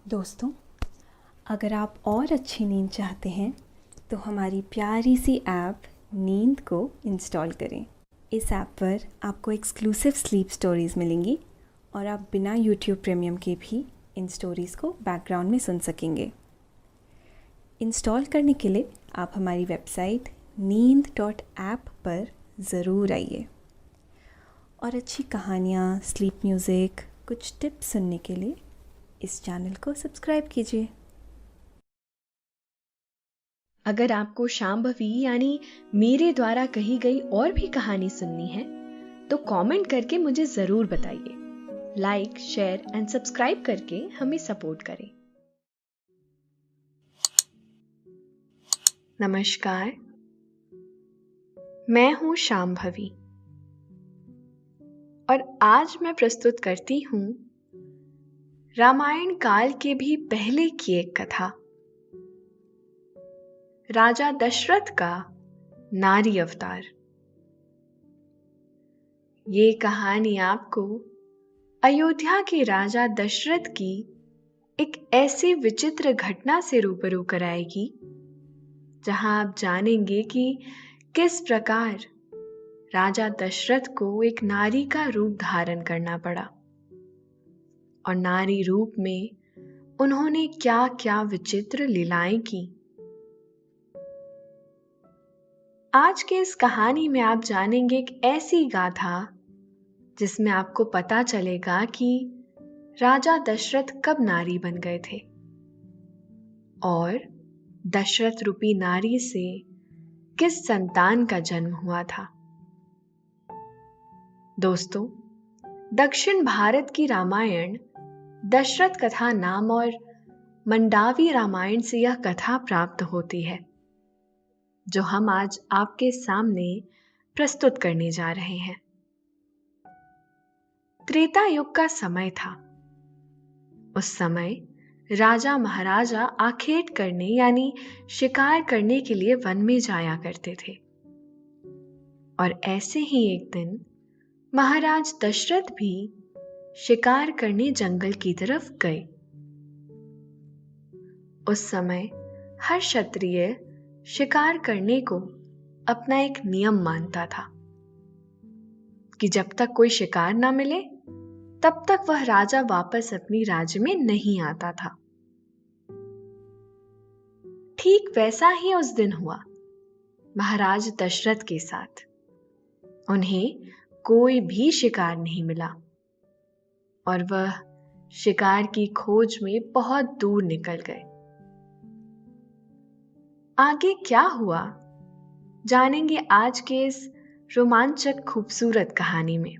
दोस्तों, अगर आप और अच्छी नींद चाहते हैं तो हमारी प्यारी सी ऐप नींद को इंस्टॉल करें। इस ऐप पर आपको एक्सक्लूसिव स्लीप स्टोरीज़ मिलेंगी और आप बिना यूट्यूब प्रीमियम के भी इन स्टोरीज़ को बैकग्राउंड में सुन सकेंगे। इंस्टॉल करने के लिए आप हमारी वेबसाइट नींद.ऐप पर ज़रूर आइए और अच्छी कहानियाँ, स्लीप म्यूज़िक, कुछ टिप्स सुनने के लिए इस चैनल को सब्सक्राइब कीजिए। अगर आपको शांभवी यानी मेरे द्वारा कही गई और भी कहानी सुननी है तो कमेंट करके मुझे जरूर बताइए। लाइक, शेयर एंड सब्सक्राइब करके हमें सपोर्ट करें। नमस्कार, मैं हूं शांभवी और आज मैं प्रस्तुत करती हूं रामायण काल के भी पहले की एक कथा, राजा दशरथ का नारी अवतार। ये कहानी आपको अयोध्या के राजा दशरथ की एक ऐसी विचित्र घटना से रूबरू कराएगी जहां आप जानेंगे कि किस प्रकार राजा दशरथ को एक नारी का रूप धारण करना पड़ा और नारी रूप में उन्होंने क्या क्या विचित्र लीलाएं की। आज के इस कहानी में आप जानेंगे एक ऐसी गाथा जिसमें आपको पता चलेगा कि राजा दशरथ कब नारी बन गए थे और दशरथ रूपी नारी से किस संतान का जन्म हुआ था। दोस्तों, दक्षिण भारत की रामायण दशरथ कथा नाम और मंडावी रामायण से यह कथा प्राप्त होती है जो हम आज आपके सामने प्रस्तुत करने जा रहे हैं। त्रेता युग का समय था। उस समय राजा महाराजा आखेट करने यानी शिकार करने के लिए वन में जाया करते थे और ऐसे ही एक दिन महाराज दशरथ भी शिकार करने जंगल की तरफ गए। उस समय हर क्षत्रिय शिकार करने को अपना एक नियम मानता था कि जब तक कोई शिकार ना मिले तब तक वह राजा वापस अपनी राज्य में नहीं आता था। ठीक वैसा ही उस दिन हुआ महाराज दशरथ के साथ। उन्हें कोई भी शिकार नहीं मिला और वह शिकार की खोज में बहुत दूर निकल गए। आगे क्या हुआ जानेंगे आज के इस रोमांचक खूबसूरत कहानी में।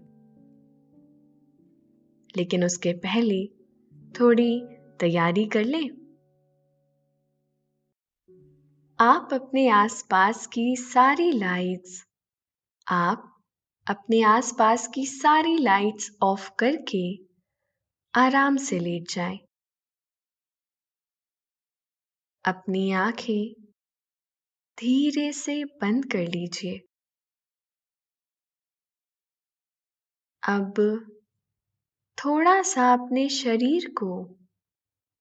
लेकिन उसके पहले थोड़ी तैयारी कर लें। आप अपने आसपास की सारी लाइट्स ऑफ करके आराम से लेट जाएं। अपनी आंखें धीरे से बंद कर लीजिए। अब थोड़ा सा अपने शरीर को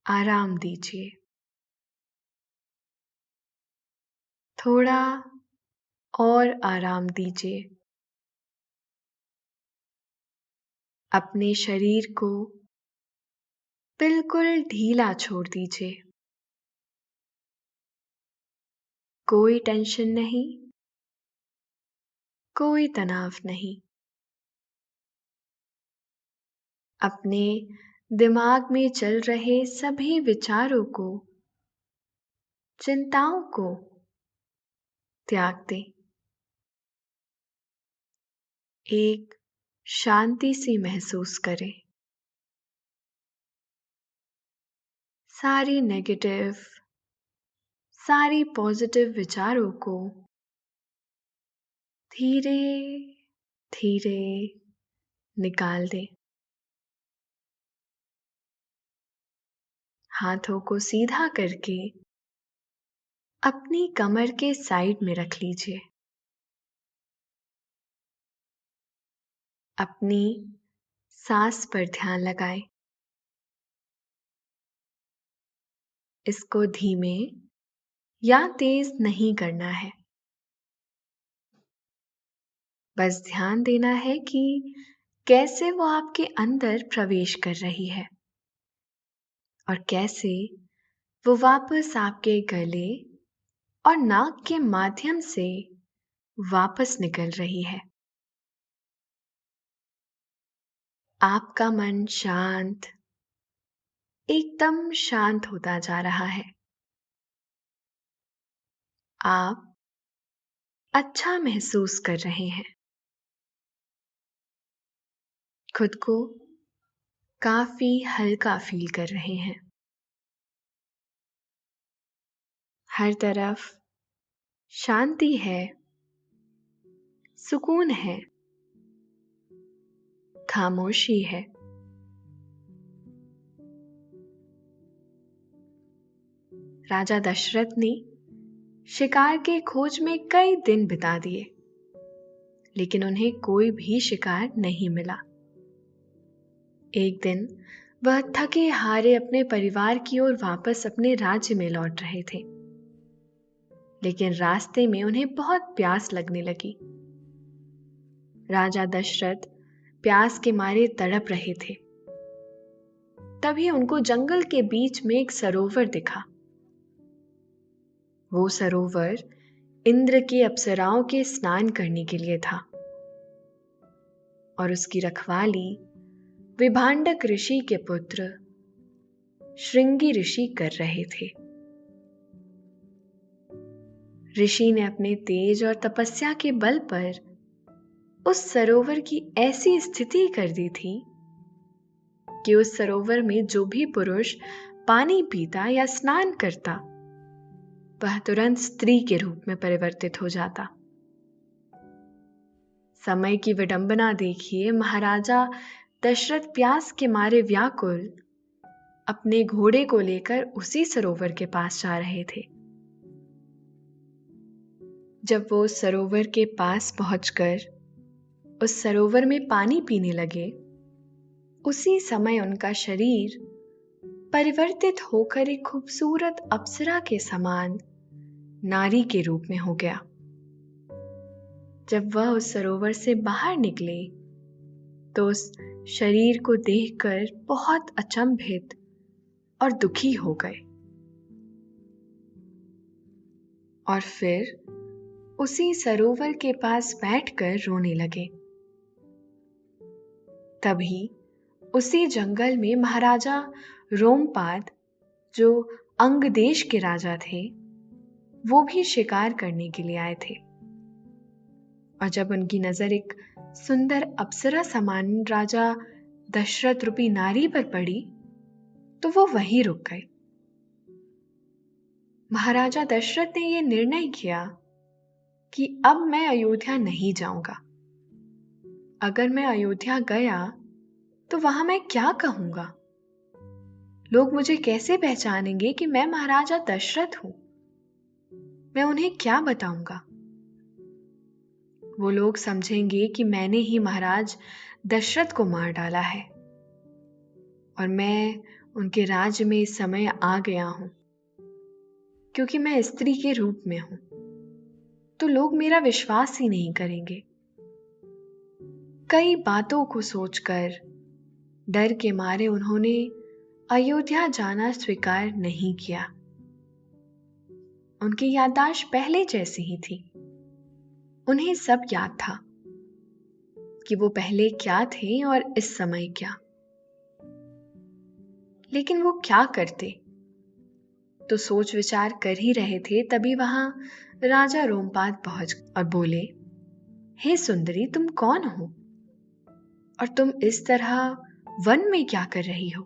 आराम दीजिए। थोड़ा और आराम दीजिए। अपने शरीर को बिल्कुल ढीला छोड़ दीजिए। कोई टेंशन नहीं, कोई तनाव नहीं। अपने दिमाग में चल रहे सभी विचारों को, चिंताओं को त्याग दें। एक शांति सी महसूस करें। सारी नेगेटिव, सारी पॉजिटिव विचारों को धीरे धीरे निकाल दें। हाथों को सीधा करके अपनी कमर के साइड में रख लीजिए। अपनी सांस पर ध्यान लगाएं। इसको धीमे या तेज नहीं करना है। बस ध्यान देना है कि कैसे वो आपके अंदर प्रवेश कर रही है और कैसे वो वापस आपके गले और नाक के माध्यम से वापस निकल रही है। आपका मन शांत, एकदम शांत होता जा रहा है। आप अच्छा महसूस कर रहे हैं। खुद को काफी हल्का फील कर रहे हैं। हर तरफ शांति है, सुकून है, खामोशी है। राजा दशरथ ने शिकार के खोज में कई दिन बिता दिए, लेकिन उन्हें कोई भी शिकार नहीं मिला। एक दिन वह थके हारे अपने परिवार की ओर वापस अपने राज्य में लौट रहे थे, लेकिन रास्ते में उन्हें बहुत प्यास लगने लगी। राजा दशरथ प्यास के मारे तड़प रहे थे। तभी उनको जंगल के बीच में एक सरोवर दिखा। वो सरोवर इंद्र की अप्सराओं के स्नान करने के लिए था और उसकी रखवाली विभांडक ऋषि के पुत्र श्रृंगी ऋषि कर रहे थे। ऋषि ने अपने तेज और तपस्या के बल पर उस सरोवर की ऐसी स्थिति कर दी थी कि उस सरोवर में जो भी पुरुष पानी पीता या स्नान करता, वह तुरंत स्त्री के रूप में परिवर्तित हो जाता। समय की विडंबना देखिए, महाराजा दशरथ प्यास के मारे व्याकुल अपने घोड़े को लेकर उसी सरोवर के पास जा रहे थे। जब वो सरोवर के पास पहुंचकर उस सरोवर में पानी पीने लगे, उसी समय उनका शरीर परिवर्तित होकर एक खूबसूरत अप्सरा के समान नारी के रूप में हो गया। जब वह उस सरोवर से बाहर निकले तो उस शरीर को देखकर बहुत अचंभित और दुखी हो गए और फिर उसी सरोवर के पास बैठकर रोने लगे। तभी उसी जंगल में महाराजा रोमपाद, जो अंग देश के राजा थे, वो भी शिकार करने के लिए आए थे। और जब उनकी नजर एक सुंदर अप्सरा समान राजा दशरथ रूपी नारी पर पड़ी तो वो वहीं रुक गए। महाराजा दशरथ ने यह निर्णय किया कि अब मैं अयोध्या नहीं जाऊंगा। अगर मैं अयोध्या गया तो वहां मैं क्या कहूंगा? लोग मुझे कैसे पहचानेंगे कि मैं महाराजा दशरथ हूं? मैं उन्हें क्या बताऊंगा? वो लोग समझेंगे कि मैंने ही महाराज दशरथ को मार डाला है और मैं उनके राज्य में इस समय आ गया हूं क्योंकि मैं स्त्री के रूप में हूं। तो लोग मेरा विश्वास ही नहीं करेंगे। कई बातों को सोचकर डर के मारे उन्होंने अयोध्या जाना स्वीकार नहीं किया। उनकी याददाश्त पहले जैसी ही थी। उन्हें सब याद था कि वो पहले क्या थे और इस समय क्या। लेकिन वो क्या करते? तो सोच विचार कर ही रहे थे, तभी वहां राजा रोमपाद पहुंच और बोले, हे सुंदरी, तुम कौन हो और तुम इस तरह वन में क्या कर रही हो?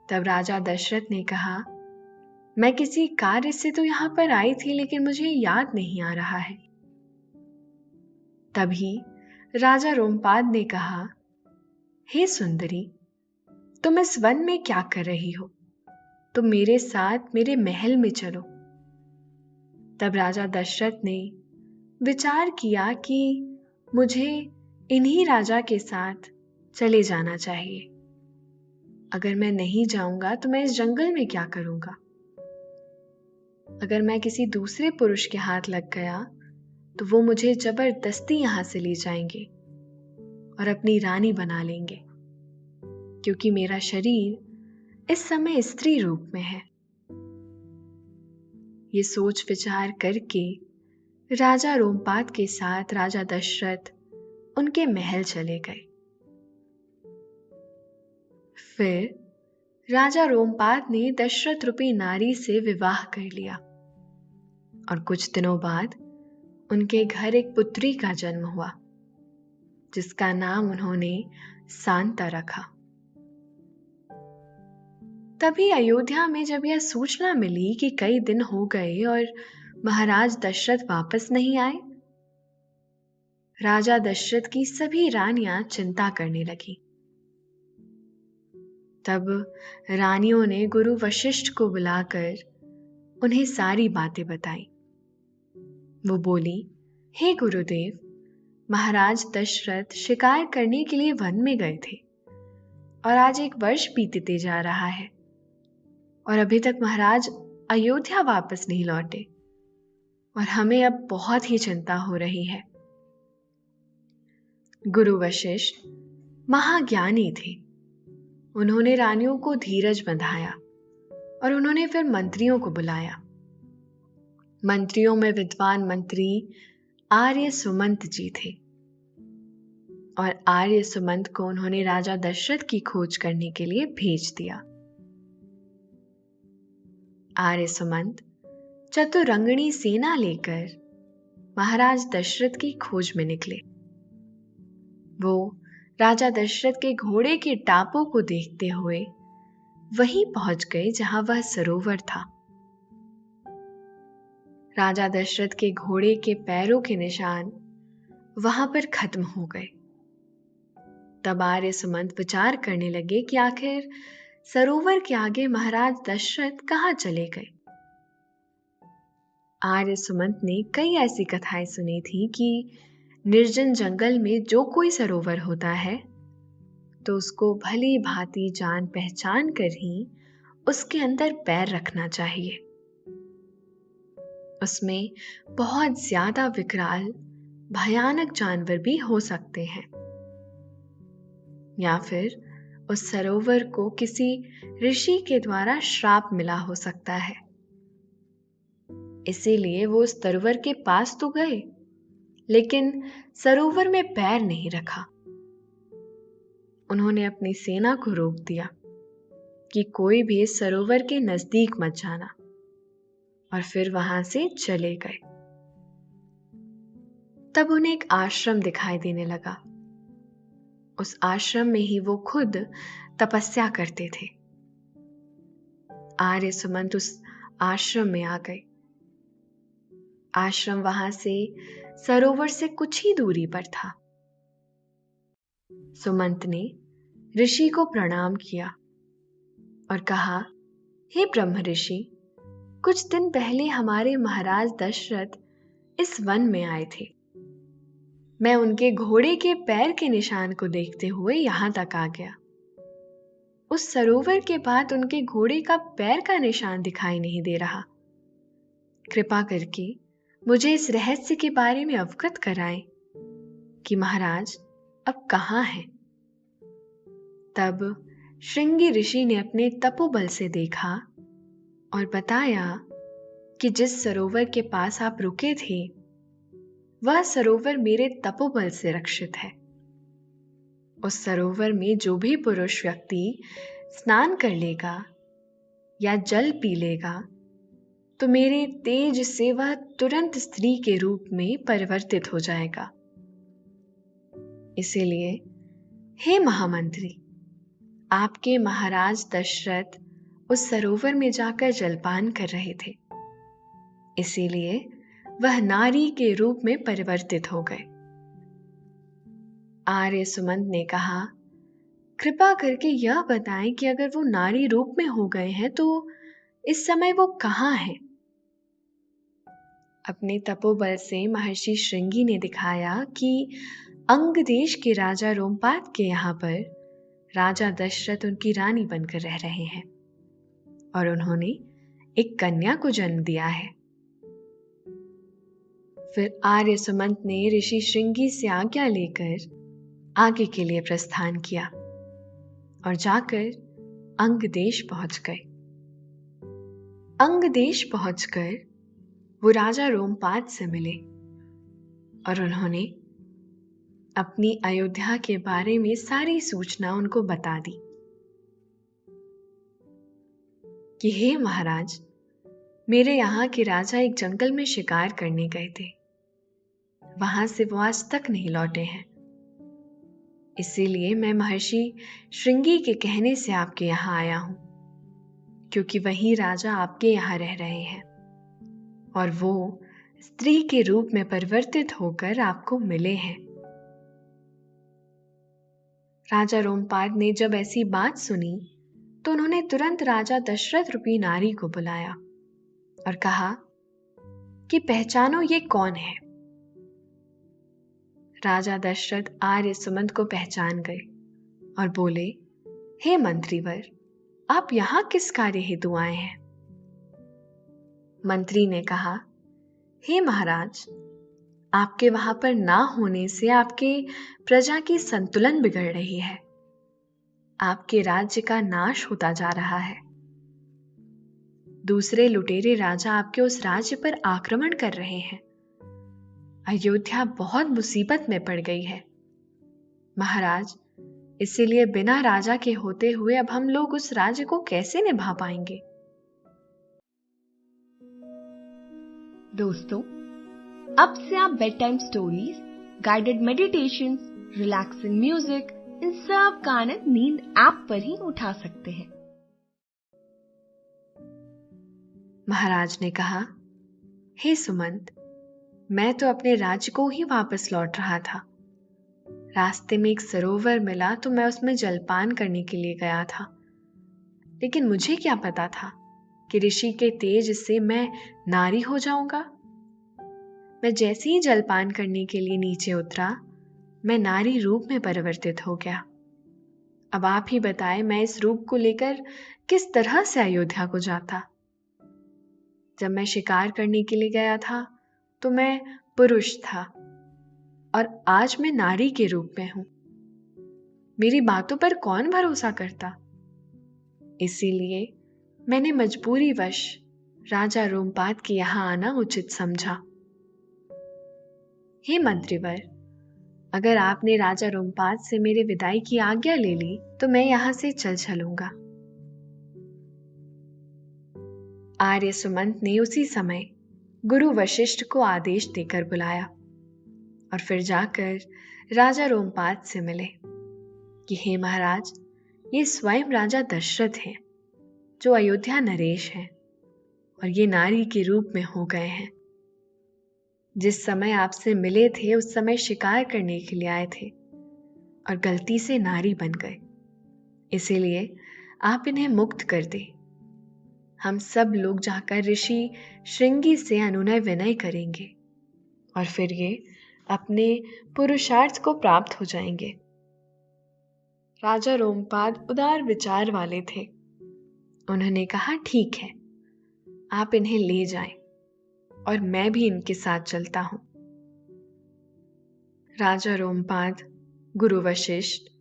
तब राजा दशरथ ने कहा, मैं किसी कार्य से तो यहां पर आई थी, लेकिन मुझे याद नहीं आ रहा है। तभी राजा रोमपाद ने कहा, हे सुंदरी, तुम इस वन में क्या कर रही हो? तुम मेरे साथ मेरे महल में चलो। तब राजा दशरथ ने विचार किया कि मुझे इन्हीं राजा के साथ चले जाना चाहिए। अगर मैं नहीं जाऊंगा तो मैं इस जंगल में क्या करूंगा? अगर मैं किसी दूसरे पुरुष के हाथ लग गया तो वो मुझे जबरदस्ती यहां से ले जाएंगे और अपनी रानी बना लेंगे, क्योंकि मेरा शरीर इस समय स्त्री रूप में है। ये सोच विचार करके राजा रोमपाद के साथ राजा दशरथ उनके महल चले गए। फिर राजा रोमपाद ने दशरथ रूपी नारी से विवाह कर लिया और कुछ दिनों बाद उनके घर एक पुत्री का जन्म हुआ, जिसका नाम उन्होंने शांता रखा। तभी अयोध्या में जब यह सूचना मिली कि कई दिन हो गए और महाराज दशरथ वापस नहीं आए, राजा दशरथ की सभी रानियां चिंता करने लगी। तब रानियों ने गुरु वशिष्ठ को बुलाकर उन्हें सारी बातें बताई। वो बोली, हे गुरुदेव, महाराज दशरथ शिकार करने के लिए वन में गए थे और आज 1 वर्ष बीतते जा रहा है और अभी तक महाराज अयोध्या वापस नहीं लौटे और हमें अब बहुत ही चिंता हो रही है। गुरु वशिष्ठ महाज्ञानी थे। उन्होंने रानियों को धीरज बंधाया और उन्होंने फिर मंत्रियों को बुलाया। मंत्रियों में विद्वान मंत्री आर्य सुमंत जी थे और आर्य सुमंत को उन्होंने राजा दशरथ की खोज करने के लिए भेज दिया। आर्य सुमंत चतुरंगणी सेना लेकर महाराज दशरथ की खोज में निकले। वो राजा दशरथ के घोड़े के टापों को देखते हुए वहीं पहुंच गए जहां वह सरोवर था। राजा दशरथ के घोड़े के पैरों के निशान वहां पर खत्म हो गए। तब आर्य सुमंत विचार करने लगे कि आखिर सरोवर के आगे महाराज दशरथ कहाँ चले गए। आर्य सुमंत ने कई ऐसी कथाएं सुनी थी कि निर्जन जंगल में जो कोई सरोवर होता है तो उसको भली भांति जान पहचान कर ही उसके अंदर पैर रखना चाहिए। उसमें बहुत ज्यादा विकराल भयानक जानवर भी हो सकते हैं, या फिर उस सरोवर को किसी ऋषि के द्वारा श्राप मिला हो सकता है। इसीलिए वो उस सरोवर के पास तो गए, लेकिन सरोवर में पैर नहीं रखा। उन्होंने अपनी सेना को रोक दिया कि कोई भी इस सरोवर के नजदीक मत जाना, और फिर वहां से चले गए। तब उन्हें एक आश्रम दिखाई देने लगा। उस आश्रम में ही वो खुद तपस्या करते थे। आर्य सुमंत उस आश्रम में आ गए। आश्रम वहां से सरोवर से कुछ ही दूरी पर था। सुमंत ने ऋषि को प्रणाम किया और कहा, हे ब्रह्म ऋषि, कुछ दिन पहले हमारे महाराज दशरथ इस वन में आए थे। मैं उनके घोड़े के पैर के निशान को देखते हुए यहां तक आ गया। उस सरोवर के बाद उनके घोड़े का पैर का निशान दिखाई नहीं दे रहा। कृपा करके मुझे इस रहस्य के बारे में अवगत कराएं कि महाराज अब कहाँ हैं। तब श्रृंगी ऋषि ने अपने तपोबल से देखा और बताया कि जिस सरोवर के पास आप रुके थे वह सरोवर मेरे तपोबल से रक्षित है। उस सरोवर में जो भी पुरुष व्यक्ति स्नान कर लेगा या जल पी लेगा तो मेरे तेज से वह तुरंत स्त्री के रूप में परिवर्तित हो जाएगा। इसीलिए हे महामंत्री, आपके महाराज दशरथ उस सरोवर में जाकर जलपान कर रहे थे, इसीलिए वह नारी के रूप में परिवर्तित हो गए। आर्य सुमंत ने कहा, कृपा करके यह बताएं कि अगर वो नारी रूप में हो गए हैं तो इस समय वो कहाँ हैं? अपने तपोबल से महर्षि श्रृंगी ने दिखाया कि अंग देश के राजा रोमपाद के यहाँ पर राजा दशरथ उनकी रानी बनकर रह रहे हैं और उन्होंने एक कन्या को जन्म दिया है। फिर आर्य सुमंत ने ऋषि श्रृंगी से आज्ञा लेकर आगे के लिए प्रस्थान किया और जाकर अंग देश पहुंच गए। अंग देश पहुंचकर वो राजा रोमपाद से मिले और उन्होंने अपनी अयोध्या के बारे में सारी सूचना उनको बता दी कि हे महाराज, मेरे यहाँ के राजा एक जंगल में शिकार करने गए थे। वहां से वो आज तक नहीं लौटे हैं। इसीलिए मैं महर्षि श्रृंगी के कहने से आपके यहाँ आया हूं, क्योंकि वही राजा आपके यहाँ रह रहे हैं और वो स्त्री के रूप में परिवर्तित होकर आपको मिले हैं। राजा रोमपाद ने जब ऐसी बात सुनी तो उन्होंने तुरंत राजा दशरथ रूपी नारी को बुलाया और कहा कि पहचानो ये कौन है। राजा दशरथ आर्य सुमंत को पहचान गए और बोले, हे मंत्रीवर, आप यहां किस कार्य हेतु आए हैं? मंत्री ने कहा, हे महाराज, आपके वहां पर ना होने से आपके प्रजा की संतुलन बिगड़ रही है। आपके राज्य का नाश होता जा रहा है। दूसरे लुटेरे राजा आपके उस राज्य पर आक्रमण कर रहे हैं। अयोध्या बहुत मुसीबत में पड़ गई है। महाराज, इसीलिए बिना राजा के होते हुए अब हम लोग उस राज्य को कैसे निभा पाएंगे? दोस्तों, अब से आप bedtime stories, guided meditations, relaxing music, इन सब का आनंद नींद ऐप पर ही उठा सकते हैं। महाराज ने कहा, हे सुमंत, मैं तो अपने राज्य को ही वापस लौट रहा था। रास्ते में एक सरोवर मिला तो मैं उसमें जलपान करने के लिए गया था, लेकिन मुझे क्या पता था कि ऋषि के तेज से मैं नारी हो जाऊंगा। मैं जैसे ही जलपान करने के लिए नीचे उतरा, मैं नारी रूप में परिवर्तित हो गया। अब आप ही बताएं, मैं इस रूप को लेकर किस तरह से अयोध्या को जाता? जब मैं शिकार करने के लिए गया था तो मैं पुरुष था और आज मैं नारी के रूप में हूं। मेरी बातों पर कौन भरोसा करता? इसीलिए मैंने मजबूरीवश राजा रोमपाद के यहां आना उचित समझा। हे मंत्रीवर, अगर आपने राजा रोमपाद से मेरे विदाई की आज्ञा ले ली तो मैं यहां से चल चलूंगा। आर्य सुमंत ने उसी समय गुरु वशिष्ठ को आदेश देकर बुलाया और फिर जाकर राजा रोमपाद से मिले कि हे महाराज, ये स्वयं राजा दशरथ हैं, जो अयोध्या नरेश हैं और ये नारी के रूप में हो गए हैं। जिस समय आपसे मिले थे उस समय शिकार करने के लिए आए थे और गलती से नारी बन गए। इसीलिए आप इन्हें मुक्त कर दें। हम सब लोग जाकर ऋषि श्रृंगी से अनुनय विनय करेंगे और फिर ये अपने पुरुषार्थ को प्राप्त हो जाएंगे। राजा रोमपाद उदार विचार वाले थे। उन्होंने कहा, ठीक है, आप इन्हें ले जाएं और मैं भी इनके साथ चलता हूं। राजा रोमपाद, गुरु वशिष्ठ,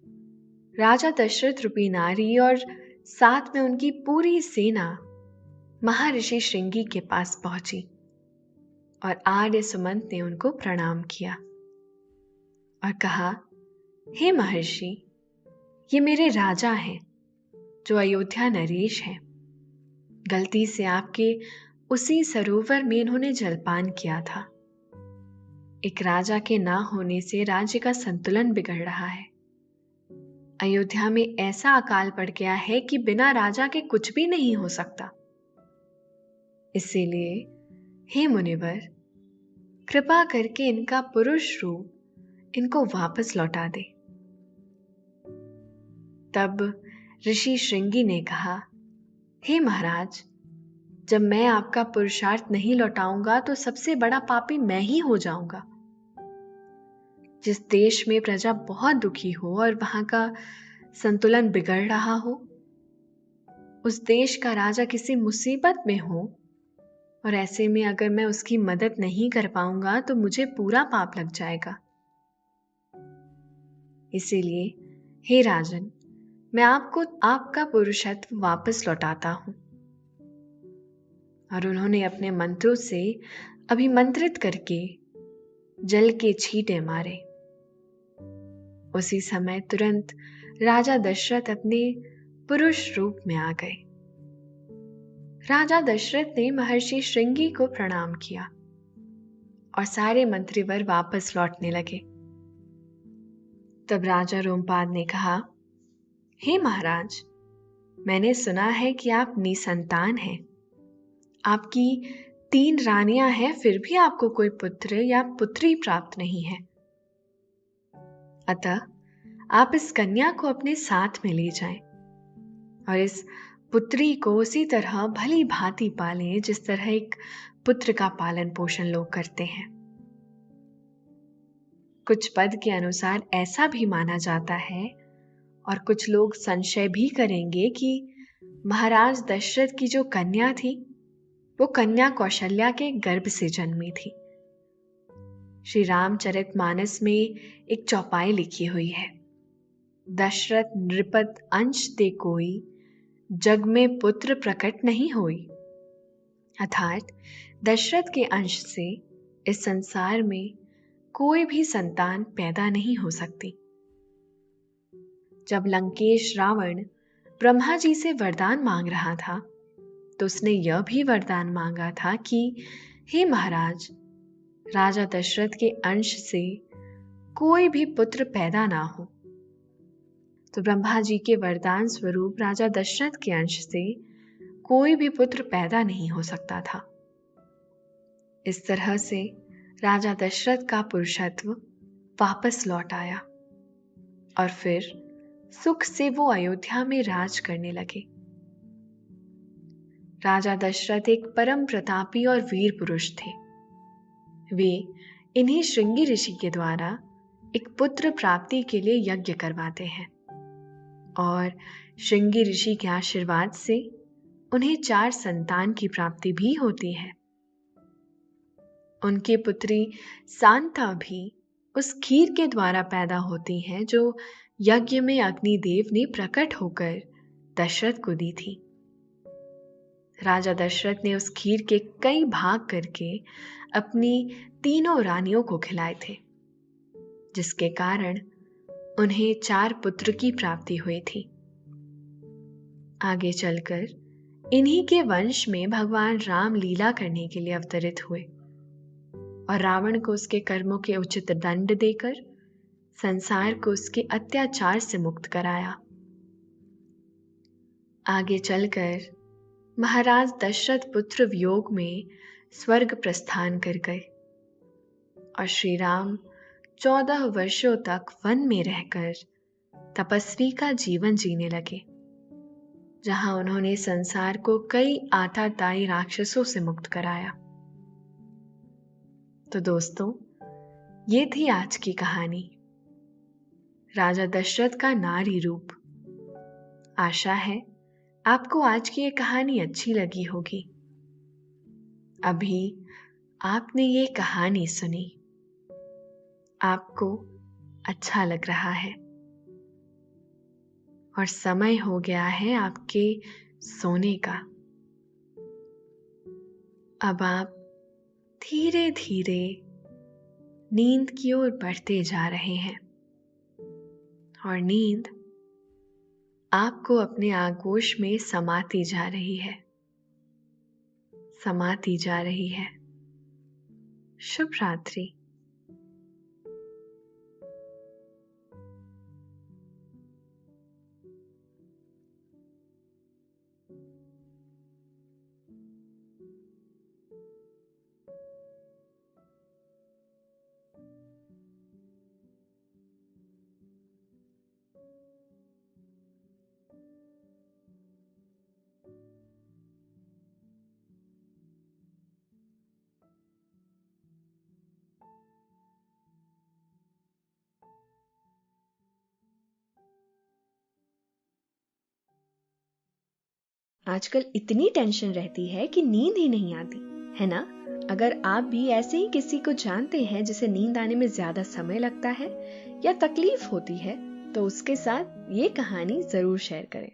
राजा दशरथ रूपी नारी और साथ में उनकी पूरी सेना महर्षि श्रृंगी के पास पहुंची और आर्य सुमंत ने उनको प्रणाम किया और कहा, हे महर्षि, ये मेरे राजा हैं जो अयोध्या नरेश हैं। गलती से आपके उसी सरोवर में इन्होंने जलपान किया था। एक राजा के ना होने से राज्य का संतुलन बिगड़ रहा है। अयोध्या में ऐसा अकाल पड़ गया है कि बिना राजा के कुछ भी नहीं हो सकता। इसीलिए हे मुनिवर, कृपा करके इनका पुरुष रूप इनको वापस लौटा दे। तब ऋषि श्रृंगी ने कहा, हे महाराज, जब मैं आपका पुरुषार्थ नहीं लौटाऊंगा तो सबसे बड़ा पापी मैं ही हो जाऊंगा। जिस देश में प्रजा बहुत दुखी हो और वहां का संतुलन बिगड़ रहा हो, उस देश का राजा किसी मुसीबत में हो, और ऐसे में अगर मैं उसकी मदद नहीं कर पाऊंगा तो मुझे पूरा पाप लग जाएगा। इसीलिए हे राजन, मैं आपको आपका पुरुषत्व वापस लौटाता हूं। और उन्होंने अपने मंत्रों से अभिमंत्रित करके जल के छींटे मारे। उसी समय तुरंत राजा दशरथ अपने पुरुष रूप में आ गए। राजा दशरथ ने महर्षि श्रृंगी को प्रणाम किया और सारे मंत्रीवर वापस लौटने लगे। तब राजा रोमपाद ने कहा, हे महाराज, मैंने सुना है कि आप निसंतान हैं। आपकी 3 रानियां हैं, फिर भी आपको कोई पुत्र या पुत्री प्राप्त नहीं है। अतः आप इस कन्या को अपने साथ में ले जाएं और इस पुत्री को उसी तरह भली भांति पालें जिस तरह एक पुत्र का पालन पोषण लोग करते हैं। कुछ पद के अनुसार ऐसा भी माना जाता है, और कुछ लोग संशय भी करेंगे, कि महाराज दशरथ की जो कन्या थी वो कन्या कौशल्या के गर्भ से जन्मी थी। श्री रामचरितमानस में एक चौपाई लिखी हुई है, दशरथ नृपत अंश ते कोई, जग में पुत्र प्रकट नहीं होई। अर्थात दशरथ के अंश से इस संसार में कोई भी संतान पैदा नहीं हो सकती। जब लंकेश रावण ब्रह्मा जी से वरदान मांग रहा था तो उसने यह भी वरदान मांगा था कि हे महाराज, राजा दशरथ के अंश से कोई भी पुत्र पैदा ना हो। तो ब्रह्मा जी के वरदान स्वरूप राजा दशरथ के अंश से कोई भी पुत्र पैदा नहीं हो सकता था। इस तरह से राजा दशरथ का पुरुषत्व वापस लौट आया और फिर सुख से वो अयोध्या में राज करने लगे। राजा दशरथ एक परम प्रतापी और वीर पुरुष थे। वे इन्हीं श्रृंगी ऋषि के द्वारा एक पुत्र प्राप्ति के लिए यज्ञ करवाते हैं और श्रृंगी ऋषि के आशीर्वाद से उन्हें 4 संतान की प्राप्ति भी होती है। उनकी पुत्री सांता भी उस खीर के द्वारा पैदा होती हैं जो यज्ञ में अग्निदेव ने प्रकट होकर दशरथ को दी थी। राजा दशरथ ने उस खीर के कई भाग करके अपनी 3 रानियों को खिलाए थे, जिसके कारण उन्हें 4 पुत्र की प्राप्ति हुई थी। आगे चलकर इन्हीं के वंश में भगवान राम लीला करने के लिए अवतरित हुए और रावण को उसके कर्मों के उचित दंड देकर संसार को उसके अत्याचार से मुक्त कराया। आगे चलकर महाराज दशरथ पुत्र वियोग में स्वर्ग प्रस्थान कर गए और श्री राम 14 वर्षों तक वन में रहकर तपस्वी का जीवन जीने लगे, जहां उन्होंने संसार को कई आताताई राक्षसों से मुक्त कराया। तो दोस्तों, ये थी आज की कहानी, राजा दशरथ का नारी रूप। आशा है आपको आज की ये कहानी अच्छी लगी होगी। अभी आपने ये कहानी सुनी, आपको अच्छा लग रहा है और समय हो गया है आपके सोने का। अब आप धीरे धीरे नींद की ओर बढ़ते जा रहे हैं और नींद आपको अपने आगोश में समाती जा रही है, समाती जा रही है। शुभ रात्रि। आजकल इतनी टेंशन रहती है कि नींद ही नहीं आती, है ना? अगर आप भी ऐसे ही किसी को जानते हैं जिसे नींद आने में ज्यादा समय लगता है या तकलीफ होती है, तो उसके साथ ये कहानी जरूर शेयर करें।